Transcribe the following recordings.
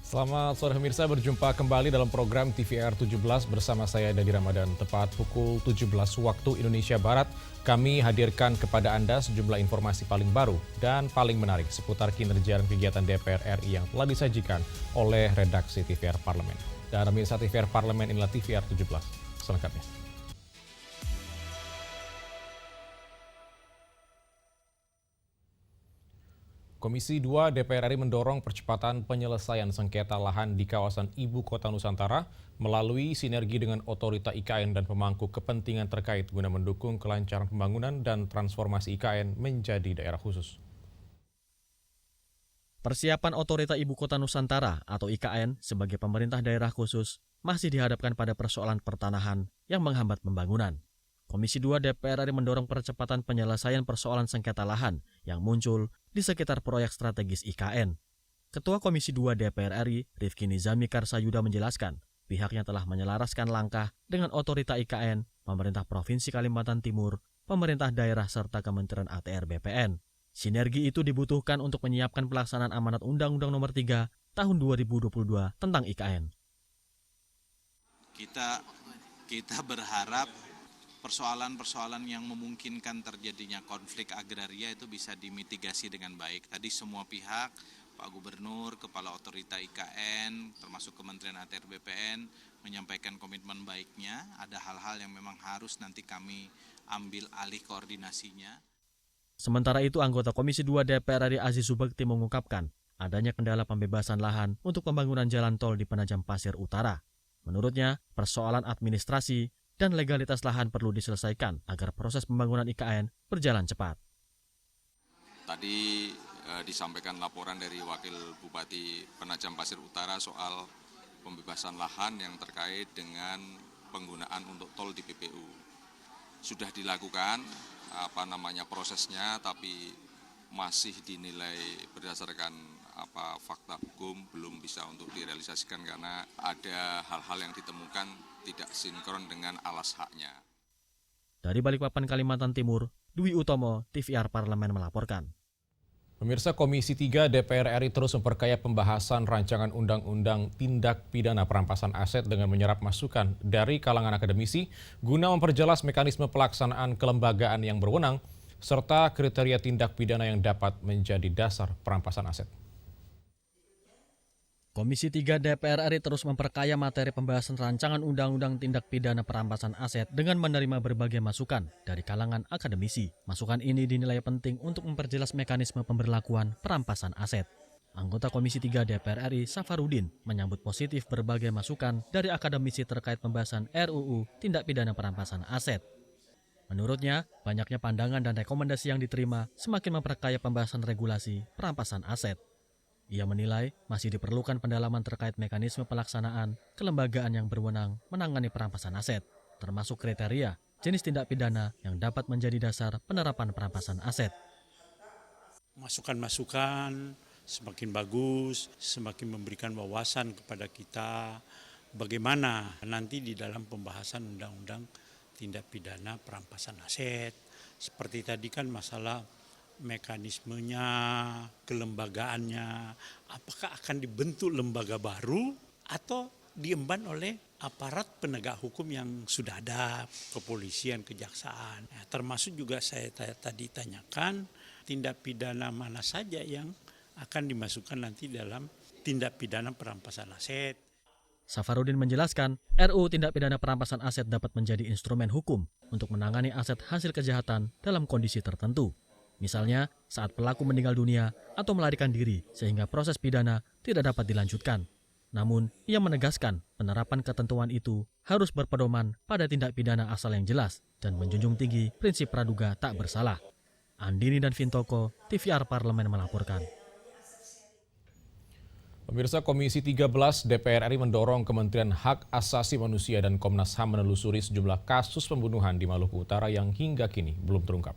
Selamat sore pemirsa, berjumpa kembali dalam program TVR 17 bersama saya Dadi Ramadan. Tepat pukul 17 waktu Indonesia Barat, kami hadirkan kepada Anda sejumlah informasi paling baru dan paling menarik seputar kinerja dan kegiatan DPR RI yang telah disajikan oleh redaksi TVR Parlemen. Dan pemirsa, TVR Parlemen inilah TVR 17 selengkapnya. Komisi 2 DPR RI mendorong percepatan penyelesaian sengketa lahan di kawasan Ibu Kota Nusantara melalui sinergi dengan otorita IKN dan pemangku kepentingan terkait guna mendukung kelancaran pembangunan dan transformasi IKN menjadi daerah khusus. Persiapan otorita Ibu Kota Nusantara atau IKN sebagai pemerintah daerah khusus masih dihadapkan pada persoalan pertanahan yang menghambat pembangunan. Komisi 2 DPR RI mendorong percepatan penyelesaian persoalan sengketa lahan yang muncul di sekitar proyek strategis IKN. Ketua Komisi 2 DPR RI, Rifki Nizami Karsayuda menjelaskan, pihaknya telah menyelaraskan langkah dengan otorita IKN, pemerintah Provinsi Kalimantan Timur, pemerintah daerah serta Kementerian ATR BPN. Sinergi itu dibutuhkan untuk menyiapkan pelaksanaan amanat Undang-Undang Nomor 3 Tahun 2022 tentang IKN. Kita berharap persoalan-persoalan yang memungkinkan terjadinya konflik agraria itu bisa dimitigasi dengan baik. Tadi semua pihak, Pak Gubernur, Kepala Otorita IKN, termasuk Kementerian ATR BPN, menyampaikan komitmen baiknya. Ada hal-hal yang memang harus nanti kami ambil alih koordinasinya. Sementara itu, anggota Komisi 2 DPR RI Aziz Subekti mengungkapkan adanya kendala pembebasan lahan untuk pembangunan jalan tol di Penajam Pasir Utara. Menurutnya, persoalan administrasi dan legalitas lahan perlu diselesaikan agar proses pembangunan IKN berjalan cepat. Tadi disampaikan laporan dari Wakil Bupati Penajam Pasir Utara soal pembebasan lahan yang terkait dengan penggunaan untuk tol di PPU. Sudah dilakukan prosesnya, tapi masih dinilai berdasarkan fakta hukum belum bisa untuk direalisasikan karena ada hal-hal yang ditemukan tidak sinkron dengan alas haknya. Dari Balikpapan, Kalimantan Timur, Dwi Utomo, TVR Parlemen melaporkan. Pemirsa, Komisi 3 DPR RI terus memperkaya pembahasan rancangan Undang-Undang Tindak Pidana Perampasan Aset dengan menyerap masukan dari kalangan akademisi guna memperjelas mekanisme pelaksanaan kelembagaan yang berwenang serta kriteria tindak pidana yang dapat menjadi dasar perampasan aset. Komisi 3 DPR RI terus memperkaya materi pembahasan rancangan Undang-Undang Tindak Pidana Perampasan Aset dengan menerima berbagai masukan dari kalangan akademisi. Masukan ini dinilai penting untuk memperjelas mekanisme pemberlakuan perampasan aset. Anggota Komisi 3 DPR RI, Safarudin, menyambut positif berbagai masukan dari akademisi terkait pembahasan RUU Tindak Pidana Perampasan Aset. Menurutnya, banyaknya pandangan dan rekomendasi yang diterima semakin memperkaya pembahasan regulasi perampasan aset. Ia menilai masih diperlukan pendalaman terkait mekanisme pelaksanaan kelembagaan yang berwenang menangani perampasan aset, termasuk kriteria jenis tindak pidana yang dapat menjadi dasar penerapan perampasan aset. Masukan-masukan semakin bagus, semakin memberikan wawasan kepada kita bagaimana nanti di dalam pembahasan undang-undang tindak pidana perampasan aset. Seperti tadi kan masalah mekanismenya, kelembagaannya, apakah akan dibentuk lembaga baru atau diemban oleh aparat penegak hukum yang sudah ada, kepolisian, kejaksaan. Termasuk juga saya tadi tanyakan tindak pidana mana saja yang akan dimasukkan nanti dalam tindak pidana perampasan aset. Safarudin menjelaskan, RUU Tindak Pidana Perampasan Aset dapat menjadi instrumen hukum untuk menangani aset hasil kejahatan dalam kondisi tertentu. Misalnya, saat pelaku meninggal dunia atau melarikan diri sehingga proses pidana tidak dapat dilanjutkan. Namun, ia menegaskan penerapan ketentuan itu harus berpedoman pada tindak pidana asal yang jelas dan menjunjung tinggi prinsip praduga tak bersalah. Andini dan Vintoko, TVR Parlemen melaporkan. Pemirsa, Komisi 13 DPR RI mendorong Kementerian Hak Asasi Manusia dan Komnas HAM menelusuri sejumlah kasus pembunuhan di Maluku Utara yang hingga kini belum terungkap.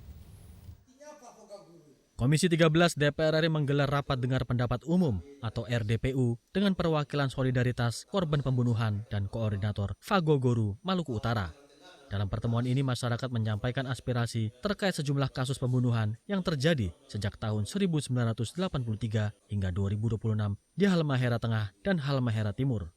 Komisi 13 DPR RI menggelar rapat dengar pendapat umum atau RDPU dengan perwakilan Solidaritas Korban Pembunuhan dan Koordinator Fagogoru Maluku Utara. Dalam pertemuan ini masyarakat menyampaikan aspirasi terkait sejumlah kasus pembunuhan yang terjadi sejak tahun 1983 hingga 2026 di Halmahera Tengah dan Halmahera Timur,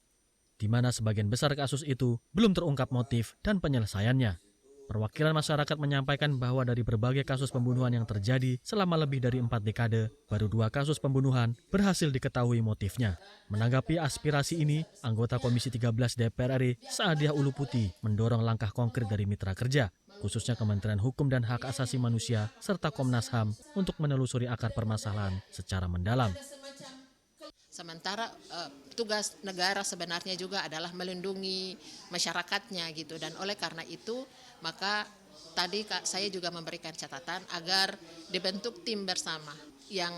di mana sebagian besar kasus itu belum terungkap motif dan penyelesaiannya. Perwakilan masyarakat menyampaikan bahwa dari berbagai kasus pembunuhan yang terjadi selama lebih dari 4 dekade, baru 2 kasus pembunuhan berhasil diketahui motifnya. Menanggapi aspirasi ini, anggota Komisi 13 DPR RI, Saadiah Uluputi, mendorong langkah konkret dari mitra kerja, khususnya Kementerian Hukum dan Hak Asasi Manusia, serta Komnas HAM untuk menelusuri akar permasalahan secara mendalam. Sementara tugas negara sebenarnya juga adalah melindungi masyarakatnya gitu, dan oleh karena itu maka tadi saya juga memberikan catatan agar dibentuk tim bersama yang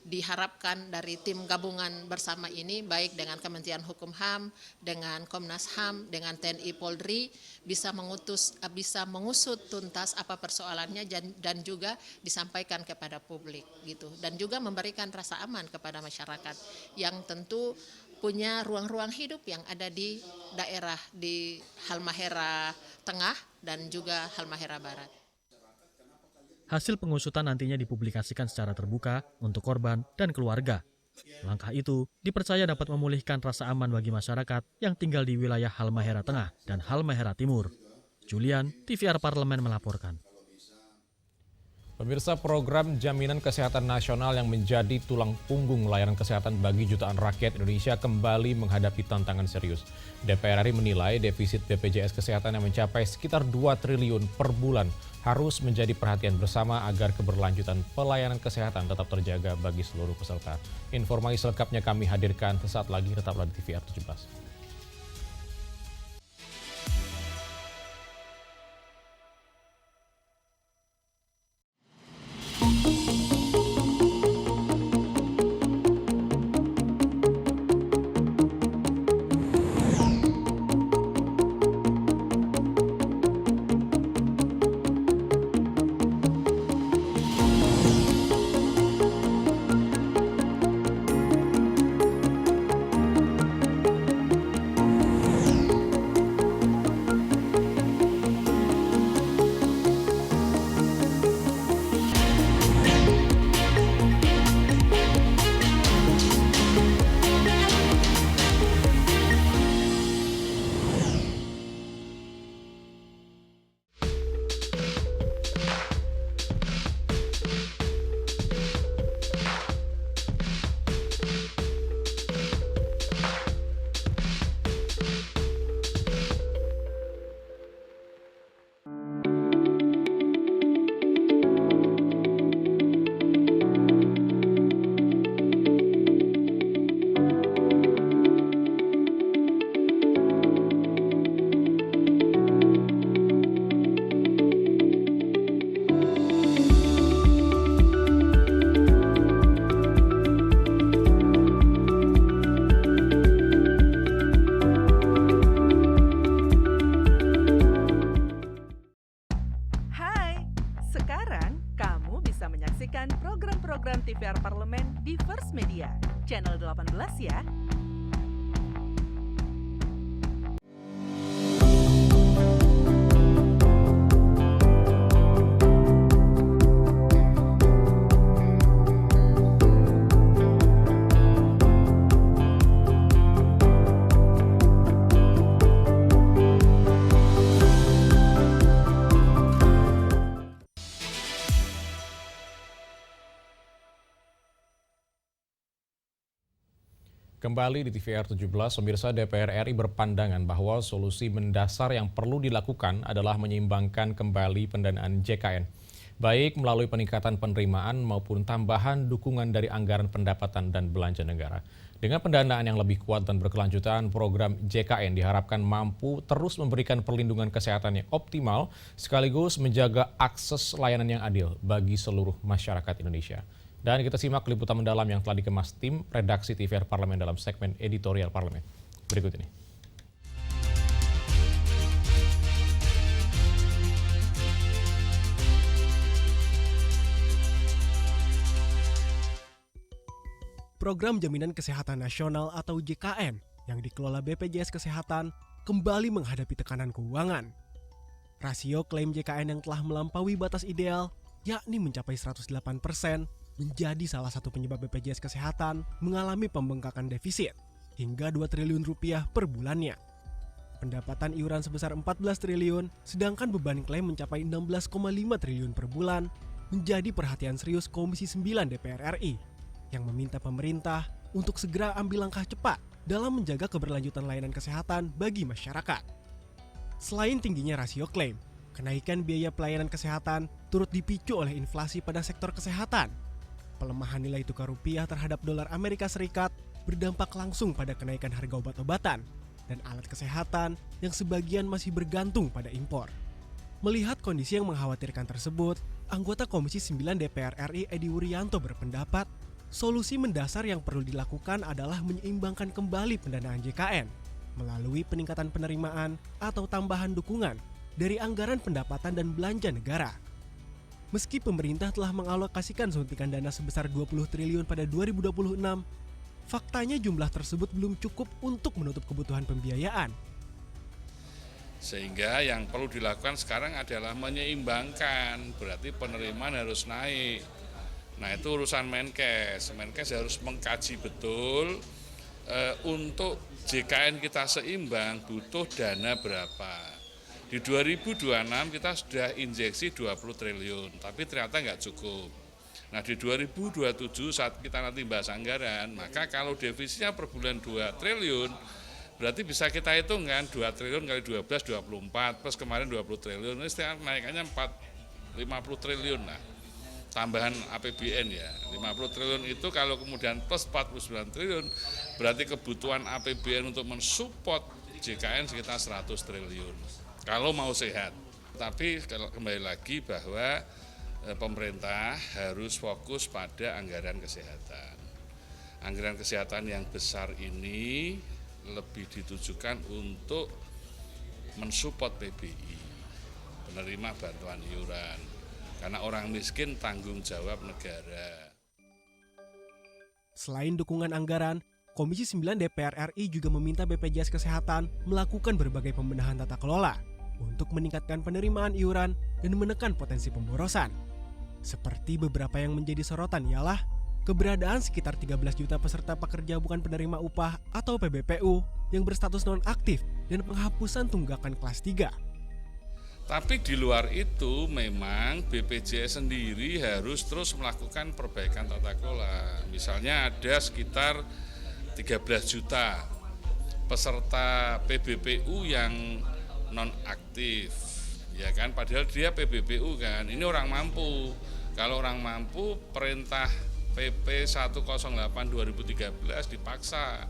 diharapkan dari tim gabungan bersama ini, baik dengan Kementerian Hukum HAM, dengan Komnas HAM, dengan TNI Polri, bisa mengusut tuntas apa persoalannya dan juga disampaikan kepada publik gitu, dan juga memberikan rasa aman kepada masyarakat yang tentu punya ruang-ruang hidup yang ada di daerah di Halmahera Tengah dan juga Halmahera Barat. Hasil pengusutan nantinya dipublikasikan secara terbuka untuk korban dan keluarga. Langkah itu dipercaya dapat memulihkan rasa aman bagi masyarakat yang tinggal di wilayah Halmahera Tengah dan Halmahera Timur. Julian, TVR Parlemen melaporkan. Pemirsa, program Jaminan Kesehatan Nasional yang menjadi tulang punggung layanan kesehatan bagi jutaan rakyat Indonesia kembali menghadapi tantangan serius. DPR RI menilai defisit BPJS Kesehatan yang mencapai sekitar 2 triliun per bulan harus menjadi perhatian bersama agar keberlanjutan pelayanan kesehatan tetap terjaga bagi seluruh peserta. Informasi selengkapnya kami hadirkan sesaat lagi, tetaplah di TVR 17. Program TVR Parlemen di First Media, channel 18 ya. Kembali di TVR 17, pemirsa, DPR RI berpandangan bahwa solusi mendasar yang perlu dilakukan adalah menyeimbangkan kembali pendanaan JKN, baik melalui peningkatan penerimaan maupun tambahan dukungan dari anggaran pendapatan dan belanja negara. Dengan pendanaan yang lebih kuat dan berkelanjutan, program JKN diharapkan mampu terus memberikan perlindungan kesehatan yang optimal sekaligus menjaga akses layanan yang adil bagi seluruh masyarakat Indonesia. Dan kita simak liputan mendalam yang telah dikemas tim redaksi TVR Parlemen dalam segmen editorial Parlemen. Berikut ini. Program Jaminan Kesehatan Nasional atau JKN yang dikelola BPJS Kesehatan kembali menghadapi tekanan keuangan. Rasio klaim JKN yang telah melampaui batas ideal, yakni mencapai 108%, menjadi salah satu penyebab BPJS Kesehatan mengalami pembengkakan defisit hingga 2 triliun rupiah per bulannya. Pendapatan iuran sebesar 14 triliun, sedangkan beban klaim mencapai 16,5 triliun per bulan, menjadi perhatian serius Komisi 9 DPR RI yang meminta pemerintah untuk segera ambil langkah cepat dalam menjaga keberlanjutan layanan kesehatan bagi masyarakat. Selain tingginya rasio klaim, kenaikan biaya pelayanan kesehatan turut dipicu oleh inflasi pada sektor kesehatan. Pelemahan nilai tukar rupiah terhadap dolar Amerika Serikat berdampak langsung pada kenaikan harga obat-obatan dan alat kesehatan yang sebagian masih bergantung pada impor. Melihat kondisi yang mengkhawatirkan tersebut, anggota Komisi 9 DPR RI Edi Wuryanto berpendapat solusi mendasar yang perlu dilakukan adalah menyeimbangkan kembali pendanaan JKN melalui peningkatan penerimaan atau tambahan dukungan dari anggaran pendapatan dan belanja negara. Meski pemerintah telah mengalokasikan suntikan dana sebesar 20 triliun pada 2026, faktanya jumlah tersebut belum cukup untuk menutup kebutuhan pembiayaan. Sehingga yang perlu dilakukan sekarang adalah menyeimbangkan, berarti penerimaan harus naik. Nah itu urusan Menkes harus mengkaji betul untuk JKN kita seimbang butuh dana berapa. Di 2026 kita sudah injeksi 20 triliun, tapi ternyata nggak cukup. Nah di 2027 saat kita nanti bahas anggaran, maka kalau defisitnya per bulan 2 triliun, berarti bisa kita hitung kan 2 triliun kali 12, 24, plus kemarin 20 triliun, ini sekarang kenaikannya 50 triliun lah. Tambahan APBN ya, 50 triliun itu kalau kemudian plus 49 triliun, berarti kebutuhan APBN untuk mensupport JKN sekitar 100 triliun. Kalau mau sehat, tapi kembali lagi bahwa pemerintah harus fokus pada anggaran kesehatan. Anggaran kesehatan yang besar ini lebih ditujukan untuk mensupport PBI, penerima bantuan iuran. Karena orang miskin tanggung jawab negara. Selain dukungan anggaran, Komisi 9 DPR RI juga meminta BPJS Kesehatan melakukan berbagai pembenahan tata kelola untuk meningkatkan penerimaan iuran dan menekan potensi pemborosan. Seperti beberapa yang menjadi sorotan ialah keberadaan sekitar 13 juta peserta pekerja bukan penerima upah atau PBPU yang berstatus nonaktif dan penghapusan tunggakan kelas 3. Tapi di luar itu memang BPJS sendiri harus terus melakukan perbaikan tata kelola. Misalnya ada sekitar 13 juta peserta PBPU yang nonaktif, ya kan? Padahal dia PBPU kan, ini orang mampu. Kalau orang mampu, perintah PP 108 2013 dipaksa.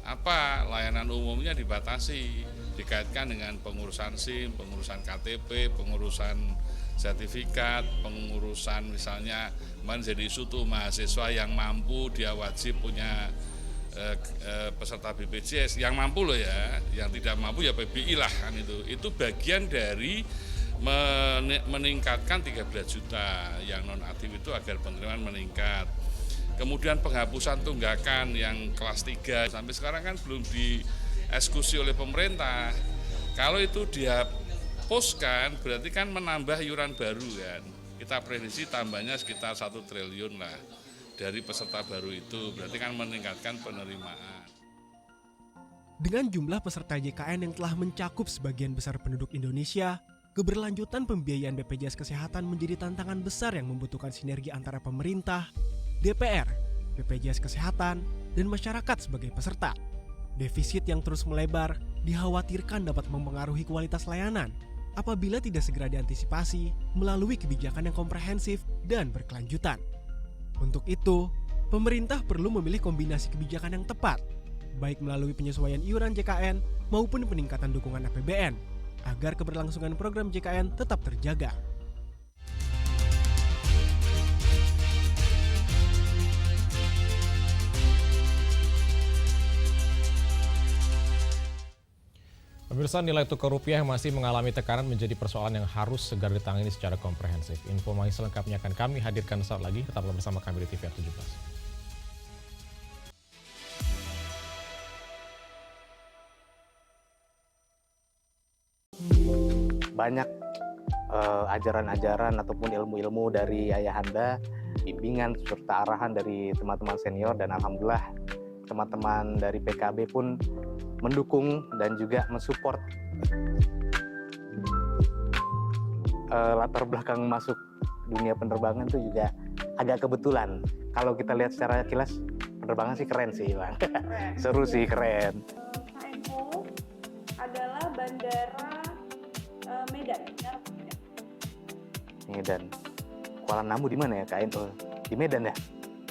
Apa? Layanan umumnya dibatasi. Dikaitkan dengan pengurusan SIM, pengurusan KTP, pengurusan sertifikat, pengurusan misalnya kemarin jadi isu tuh mahasiswa yang mampu dia wajib punya peserta BPJS, yang mampu loh ya, yang tidak mampu ya PBI lah kan itu bagian dari meningkatkan 13 juta yang nonaktif itu agar penerimaan meningkat. Kemudian penghapusan tunggakan yang kelas 3 sampai sekarang kan belum dieksekusi oleh pemerintah. Kalau itu dihapuskan berarti kan menambah iuran baru kan. Kita prediksi tambahnya sekitar 1 triliun lah dari peserta baru itu, berarti kan meningkatkan penerimaan. Dengan jumlah peserta JKN yang telah mencakup sebagian besar penduduk Indonesia, keberlanjutan pembiayaan BPJS Kesehatan menjadi tantangan besar yang membutuhkan sinergi antara pemerintah, DPR, BPJS Kesehatan, dan masyarakat sebagai peserta. Defisit yang terus melebar dikhawatirkan dapat mempengaruhi kualitas layanan apabila tidak segera diantisipasi melalui kebijakan yang komprehensif dan berkelanjutan. Untuk itu, pemerintah perlu memilih kombinasi kebijakan yang tepat, baik melalui penyesuaian iuran JKN maupun peningkatan dukungan APBN, agar keberlangsungan program JKN tetap terjaga. Pemirsa, nilai tukar rupiah yang masih mengalami tekanan menjadi persoalan yang harus segera ditangani secara komprehensif. Informasi selengkapnya akan kami hadirkan saat lagi. Tetaplah bersama kami di TVR 17. Banyak ajaran-ajaran ataupun ilmu-ilmu dari ayahanda, bimbingan serta arahan dari teman-teman senior, dan alhamdulillah teman-teman dari PKB pun mendukung dan juga mensupport. Latar belakang masuk dunia penerbangan itu juga agak kebetulan. Kalau kita lihat secara kilas, penerbangan sih keren sih, Bang. Seru sih, keren. KMO adalah bandara Medan. Medan. Kuala Namu di mana ya, KMO? Di Medan ya?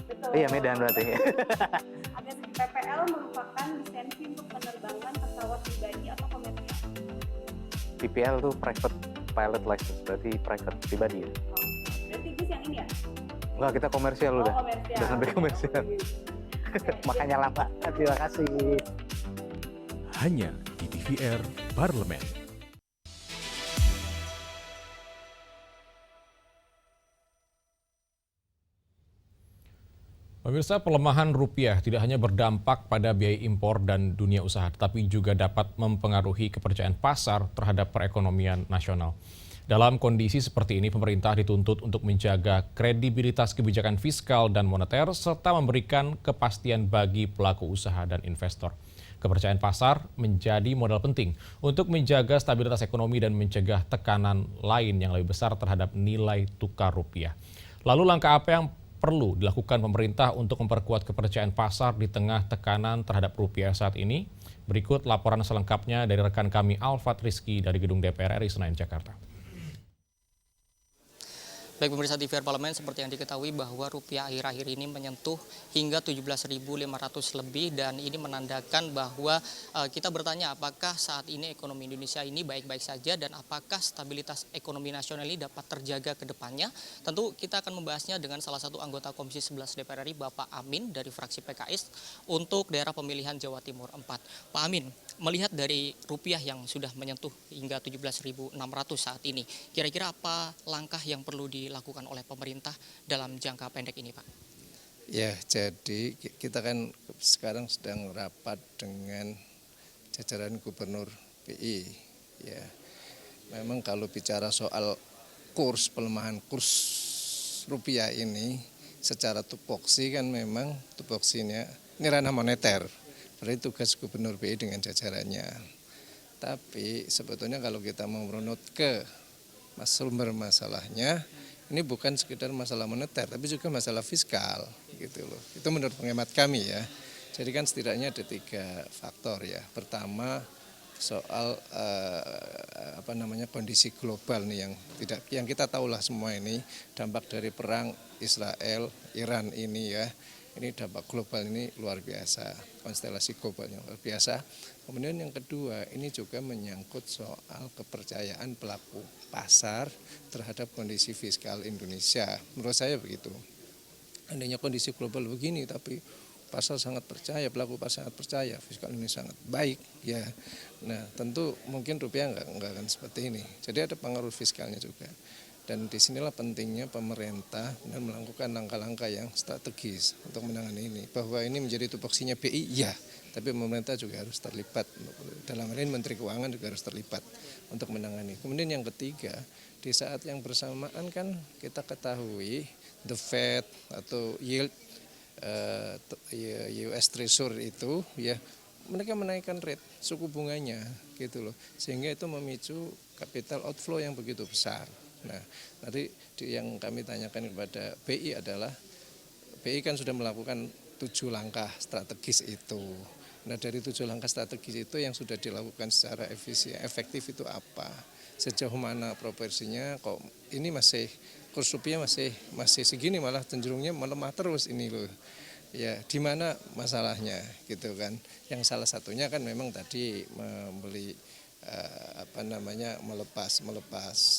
Betul. Iya, Medan berarti. Aviasi PPL merupakan lisensi untuk penerbangan pesawat pribadi atau komersial. PPL tuh private pilot license, berarti private pribadi ya? Berarti Gus yang ini ya? Enggak, kita komersial udah. Komersial. Udah sampai komersial. Makanya lama. Terima kasih. Hanya di TVR Parlemen. Pemirsa, pelemahan rupiah tidak hanya berdampak pada biaya impor dan dunia usaha, tetapi juga dapat mempengaruhi kepercayaan pasar terhadap perekonomian nasional. Dalam kondisi seperti ini, pemerintah dituntut untuk menjaga kredibilitas kebijakan fiskal dan moneter, serta memberikan kepastian bagi pelaku usaha dan investor. Kepercayaan pasar menjadi modal penting untuk menjaga stabilitas ekonomi dan mencegah tekanan lain yang lebih besar terhadap nilai tukar rupiah. Lalu langkah apa yang perlu dilakukan pemerintah untuk memperkuat kepercayaan pasar di tengah tekanan terhadap rupiah saat ini? Berikut laporan selengkapnya dari rekan kami Alfat Rizky dari Gedung DPR RI Senayan, Jakarta. Baik pemirsa TVR Parlemen, seperti yang diketahui bahwa rupiah akhir-akhir ini menyentuh hingga 17.500 lebih, dan ini menandakan bahwa kita bertanya apakah saat ini ekonomi Indonesia ini baik-baik saja dan apakah stabilitas ekonomi nasional ini dapat terjaga ke depannya. Tentu kita akan membahasnya dengan salah satu anggota Komisi 11 DPR RI, Bapak Amin dari fraksi PKS untuk daerah pemilihan Jawa Timur 4. Pak Amin, melihat dari rupiah yang sudah menyentuh hingga 17.600 saat ini, kira-kira apa langkah yang perlu dilakukan oleh pemerintah dalam jangka pendek ini, Pak? Ya, jadi kita kan sekarang sedang rapat dengan jajaran Gubernur BI. Ya, memang kalau bicara soal pelemahan kurs rupiah ini, secara tupoksi kan memang tupoksinya ini ranah moneter. Berarti tugas Gubernur BI dengan jajarannya. Tapi sebetulnya kalau kita mau merunut ke sumber masalahnya, ini bukan sekedar masalah moneter, tapi juga masalah fiskal, gitu loh. Itu menurut pengamat kami ya. Jadi kan setidaknya ada 3 faktor ya. Pertama soal kondisi global nih yang kita tahulah semua ini, dampak dari perang Israel Iran ini ya. Ini dampak global ini luar biasa, konstelasi global yang luar biasa. Kemudian yang kedua, ini juga menyangkut soal kepercayaan pelaku pasar terhadap kondisi fiskal Indonesia. Menurut saya begitu. Andainya kondisi global begini, tapi pasar sangat percaya, pelaku pasar sangat percaya, fiskal ini sangat baik, ya. Nah, tentu mungkin rupiah nggak akan seperti ini. Jadi ada pengaruh fiskalnya juga. Dan disinilah pentingnya pemerintah dan melakukan langkah-langkah yang strategis untuk menangani ini. Bahwa ini menjadi tupoksinya BI, ya, tapi pemerintah juga harus terlibat. Dalam hal ini Menteri Keuangan juga harus terlibat untuk menangani. Kemudian yang ketiga, di saat yang bersamaan kan kita ketahui the Fed atau yield US Treasury itu, ya, mereka menaikkan rate suku bunganya, gitu loh, sehingga itu memicu capital outflow yang begitu besar. Nah, tadi yang kami tanyakan kepada BI adalah, BI kan sudah melakukan 7 langkah strategis itu. Nah, dari 7 langkah strategis itu yang sudah dilakukan secara efektif itu apa? Sejauh mana proporsinya? Kok ini kurs rupiah masih segini, malah cenderungnya melemah terus ini loh. Ya, di mana masalahnya gitu kan? Yang salah satunya kan memang tadi membeli melepas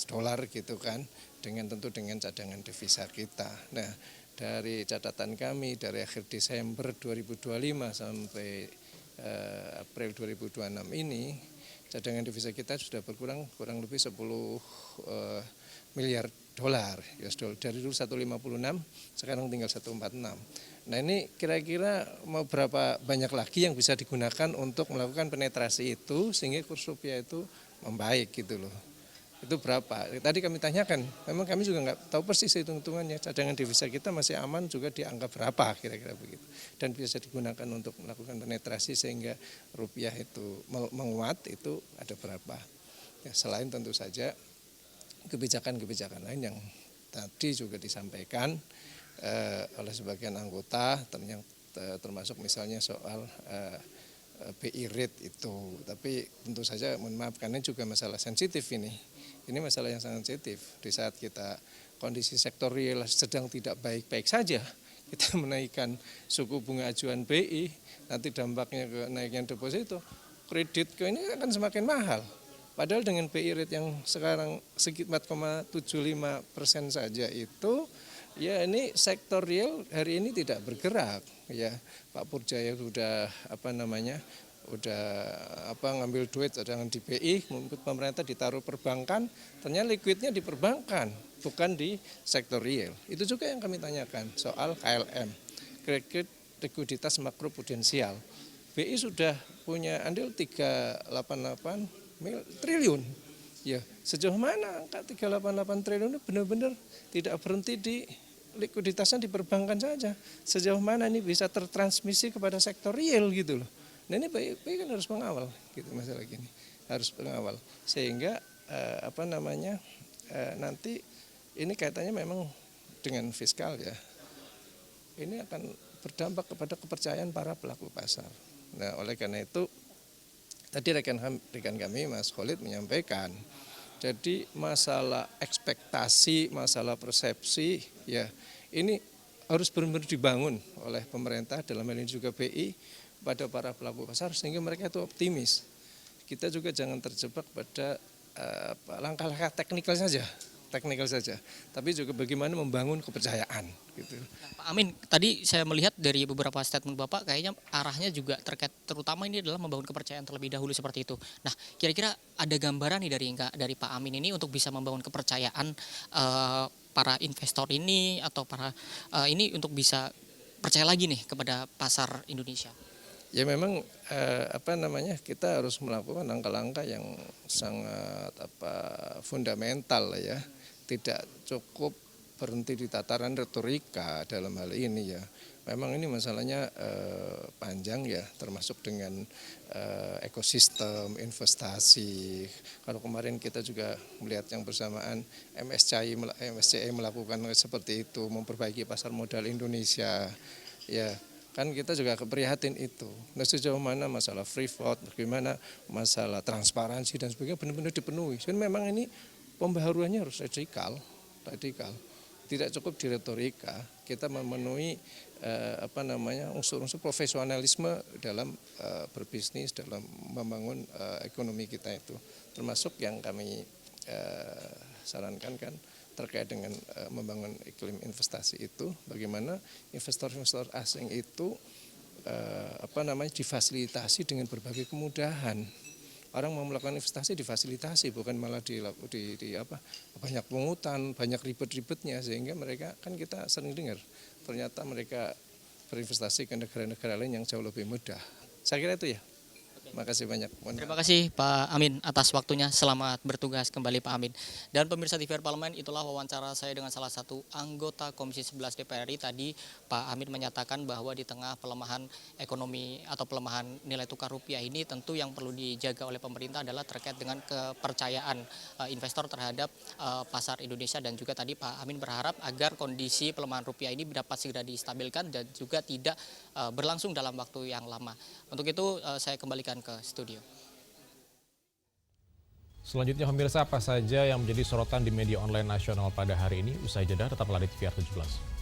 dolar gitu kan, tentu dengan cadangan devisa kita. Nah, dari catatan kami dari akhir Desember 2025 sampai April 2026 ini, cadangan devisa kita sudah berkurang kurang lebih 10 miliar dolar US dollar. Dari dulu 156 sekarang tinggal 146. Nah, ini kira-kira mau berapa banyak lagi yang bisa digunakan untuk melakukan penetrasi itu sehingga kurs rupiah itu membaik gitu loh. itu berapa. Tadi kami tanyakan, memang kami juga nggak tahu persis hitung-hitungannya, cadangan devisa kita masih aman juga di angka berapa kira-kira begitu. Dan bisa digunakan untuk melakukan penetrasi sehingga rupiah itu menguat, itu ada berapa. Ya, selain tentu saja kebijakan-kebijakan lain yang tadi juga disampaikan oleh sebagian anggota, termasuk misalnya soal BI rate itu. Tapi tentu saja mohon maaf karena juga masalah sensitif ini. Ini masalah yang sangat sensitif. Di saat kita kondisi sektor real sedang tidak baik-baik saja, kita menaikkan suku bunga acuan BI, nanti dampaknya ke naiknya deposito, kredit ke ini akan semakin mahal. Padahal dengan BI rate yang sekarang sekitar 4,75% saja itu, ya ini sektor real hari ini tidak bergerak. Ya Pak Purjaya sudah ngambil duit cadangan di BI, pemerintah ditaruh perbankan, ternyata liquidnya di perbankan, bukan di sektor real. Itu juga yang kami tanyakan soal KLM, kredit likuiditas makro prudensial. BI sudah punya andil 388 triliun. Ya, sejauh mana angka 388 triliun itu benar-benar tidak berhenti di likuiditasnya di perbankan saja. Sejauh mana ini bisa tertransmisi kepada sektor real gitu loh. Nah ini BI kan harus mengawal gitu masalah gini, harus mengawal sehingga nanti ini kaitannya memang dengan fiskal ya. Ini akan berdampak kepada kepercayaan para pelaku pasar. Nah oleh karena itu tadi rekan kami Mas Khalid menyampaikan, jadi masalah ekspektasi, masalah persepsi ya ini harus benar-benar dibangun oleh pemerintah dalam hal ini juga BI pada para pelaku pasar sehingga mereka itu optimis. Kita juga jangan terjebak pada langkah-langkah teknikal saja, tapi juga bagaimana membangun kepercayaan. Gitu. Nah, Pak Amin, tadi saya melihat dari beberapa statement Bapak kayaknya arahnya juga terkait terutama ini adalah membangun kepercayaan terlebih dahulu seperti itu. Nah, kira-kira ada gambaran nih dari Pak Amin ini untuk bisa membangun kepercayaan para investor ini atau para ini untuk bisa percaya lagi nih kepada pasar Indonesia. Ya memang kita harus melakukan langkah-langkah yang sangat fundamental ya. Tidak cukup berhenti di tataran retorika dalam hal ini ya. Memang ini masalahnya panjang ya, termasuk dengan ekosistem investasi. Kalau kemarin kita juga melihat yang bersamaan MSCI melakukan seperti itu, memperbaiki pasar modal Indonesia. Ya, kan kita juga keprihatin itu. Nah sejauh mana masalah free float, bagaimana masalah transparansi dan sebagainya benar-benar dipenuhi. Dan memang ini pembaharuannya harus radikal. Tidak cukup di retorika, kita memenuhi unsur-unsur profesionalisme dalam berbisnis, dalam membangun ekonomi kita itu. Termasuk yang kami sarankan kan terkait dengan membangun iklim investasi itu, bagaimana investor-investor asing itu difasilitasi dengan berbagai kemudahan. Orang mau melakukan investasi difasilitasi, bukan malah banyak pungutan, banyak ribet-ribetnya, sehingga mereka kan kita sering dengar ternyata mereka berinvestasi ke negara-negara lain yang jauh lebih mudah. Saya kira itu ya. Terima kasih banyak. Terima kasih Pak Amin atas waktunya. Selamat bertugas kembali Pak Amin. Dan pemirsa TVR Parlemen, itulah wawancara saya dengan salah satu anggota Komisi 11 DPR RI. Tadi Pak Amin menyatakan bahwa di tengah pelemahan ekonomi atau pelemahan nilai tukar rupiah ini tentu yang perlu dijaga oleh pemerintah adalah terkait dengan kepercayaan investor terhadap pasar Indonesia. Dan juga tadi Pak Amin berharap agar kondisi pelemahan rupiah ini dapat segera distabilkan dan juga tidak berlangsung dalam waktu yang lama. Untuk itu saya kembalikan ke studio. Selanjutnya pemirsa, apa saja yang menjadi sorotan di media online nasional pada hari ini? Usai jeda tetaplah di TVR 17.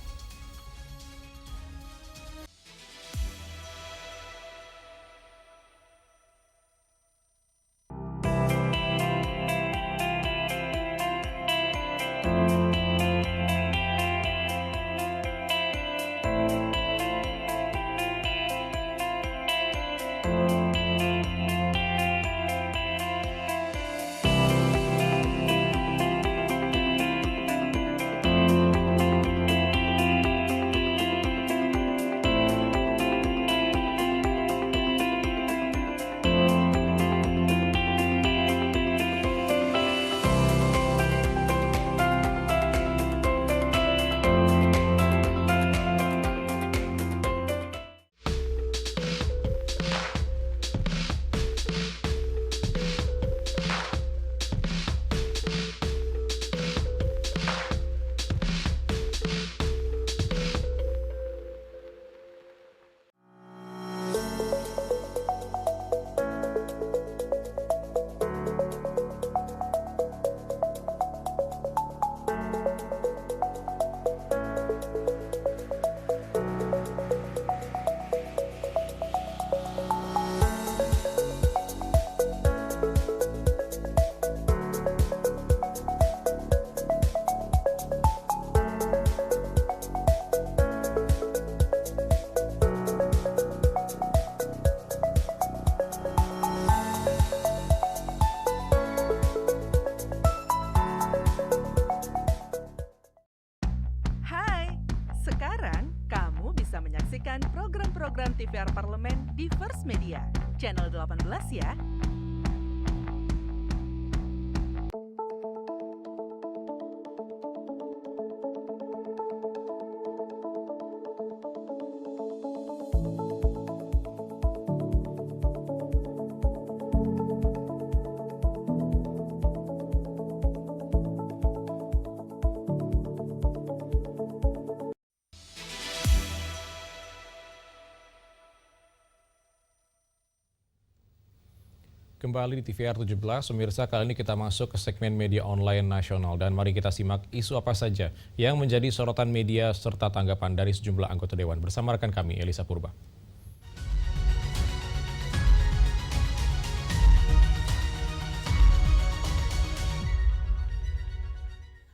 Sekarang, kamu bisa menyaksikan program-program TVR Parlemen di First Media, channel 18 ya. Kembali di TVR 17, pemirsa, kali ini kita masuk ke segmen media online nasional dan mari kita simak isu apa saja yang menjadi sorotan media serta tanggapan dari sejumlah anggota Dewan bersama rekan kami Elisa Purba.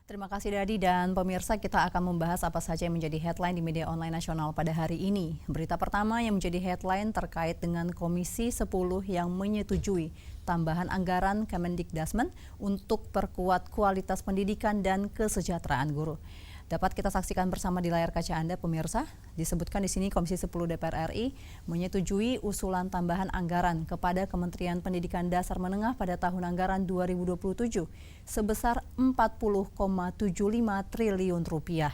Terima kasih Dadi dan pemirsa, kita akan membahas apa saja yang menjadi headline di media online nasional pada hari ini. Berita pertama yang menjadi headline terkait dengan Komisi 10 yang menyetujui tambahan anggaran Kemendikdasmen untuk perkuat kualitas pendidikan dan kesejahteraan guru. Dapat kita saksikan bersama di layar kaca Anda, pemirsa. Disebutkan di sini Komisi 10 DPR RI menyetujui usulan tambahan anggaran kepada Kementerian Pendidikan Dasar Menengah pada tahun anggaran 2027 sebesar 40,75 triliun rupiah.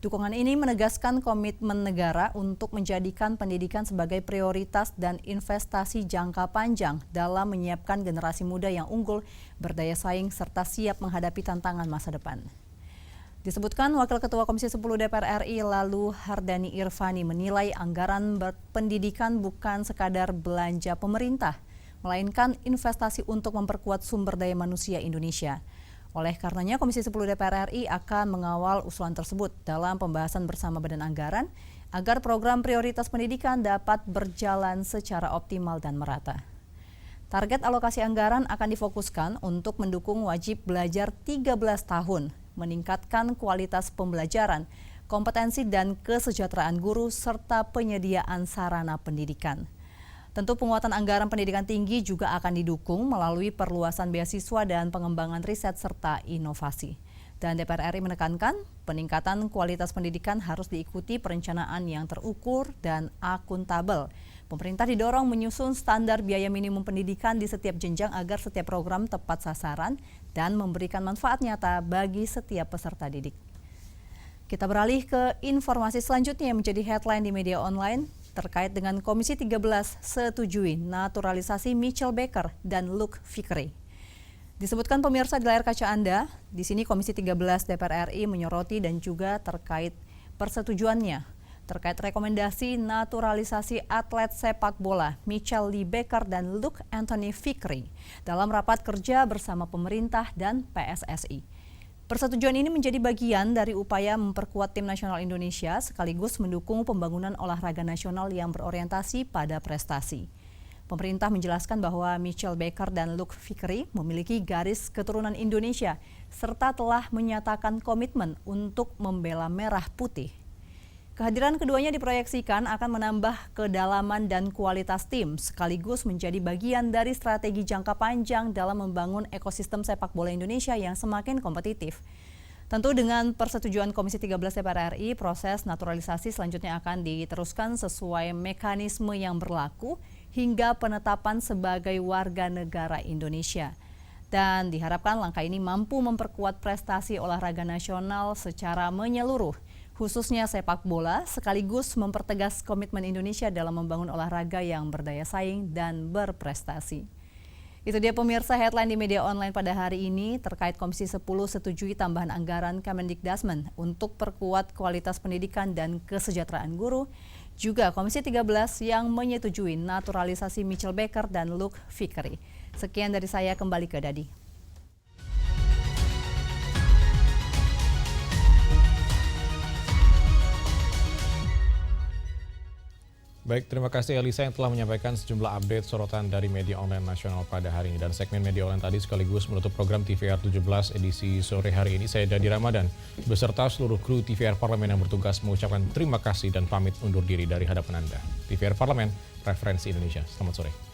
Dukungan ini menegaskan komitmen negara untuk menjadikan pendidikan sebagai prioritas dan investasi jangka panjang dalam menyiapkan generasi muda yang unggul, berdaya saing, serta siap menghadapi tantangan masa depan. Disebutkan Wakil Ketua Komisi 10 DPR RI Lalu Hardani Irvani menilai anggaran pendidikan bukan sekadar belanja pemerintah, melainkan investasi untuk memperkuat sumber daya manusia Indonesia. Oleh karenanya, Komisi 10 DPR RI akan mengawal usulan tersebut dalam pembahasan bersama Badan Anggaran agar program prioritas pendidikan dapat berjalan secara optimal dan merata. Target alokasi anggaran akan difokuskan untuk mendukung wajib belajar 13 tahun, meningkatkan kualitas pembelajaran, kompetensi dan kesejahteraan guru, serta penyediaan sarana pendidikan. Tentu penguatan anggaran pendidikan tinggi juga akan didukung melalui perluasan beasiswa dan pengembangan riset serta inovasi. Dan DPR RI menekankan peningkatan kualitas pendidikan harus diikuti perencanaan yang terukur dan akuntabel. Pemerintah didorong menyusun standar biaya minimum pendidikan di setiap jenjang agar setiap program tepat sasaran dan memberikan manfaat nyata bagi setiap peserta didik. Kita beralih ke informasi selanjutnya yang menjadi headline di media online terkait dengan Komisi 13 setujui naturalisasi Mitchell Baker dan Luke Vickery. Disebutkan pemirsa di layar kaca Anda, di sini Komisi 13 DPR RI menyoroti dan juga terkait persetujuannya terkait rekomendasi naturalisasi atlet sepak bola Mitchell Lee Baker dan Luke Anthony Vickery dalam rapat kerja bersama pemerintah dan PSSI. Persetujuan ini menjadi bagian dari upaya memperkuat tim nasional Indonesia sekaligus mendukung pembangunan olahraga nasional yang berorientasi pada prestasi. Pemerintah menjelaskan bahwa Mitchell Baker dan Luke Vickery memiliki garis keturunan Indonesia serta telah menyatakan komitmen untuk membela merah putih. Kehadiran keduanya diproyeksikan akan menambah kedalaman dan kualitas tim sekaligus menjadi bagian dari strategi jangka panjang dalam membangun ekosistem sepak bola Indonesia yang semakin kompetitif. Tentu dengan persetujuan Komisi 13 DPR RI, proses naturalisasi selanjutnya akan diteruskan sesuai mekanisme yang berlaku hingga penetapan sebagai warga negara Indonesia. Dan diharapkan langkah ini mampu memperkuat prestasi olahraga nasional secara menyeluruh, khususnya sepak bola, sekaligus mempertegas komitmen Indonesia dalam membangun olahraga yang berdaya saing dan berprestasi. Itu dia pemirsa headline di media online pada hari ini terkait Komisi 10 setujui tambahan anggaran Kemendikdasmen untuk perkuat kualitas pendidikan dan kesejahteraan guru. Juga Komisi 13 yang menyetujui naturalisasi Mitchell Baker dan Luke Vickery. Sekian dari saya, kembali ke Dadi. Baik, terima kasih Elisa yang telah menyampaikan sejumlah update sorotan dari media online nasional pada hari ini. Dan segmen media online tadi sekaligus menutup program TVR 17 edisi sore hari ini. Saya Dadi Ramadan beserta seluruh kru TVR Parlemen yang bertugas mengucapkan terima kasih dan pamit undur diri dari hadapan Anda. TVR Parlemen, referensi Indonesia. Selamat sore.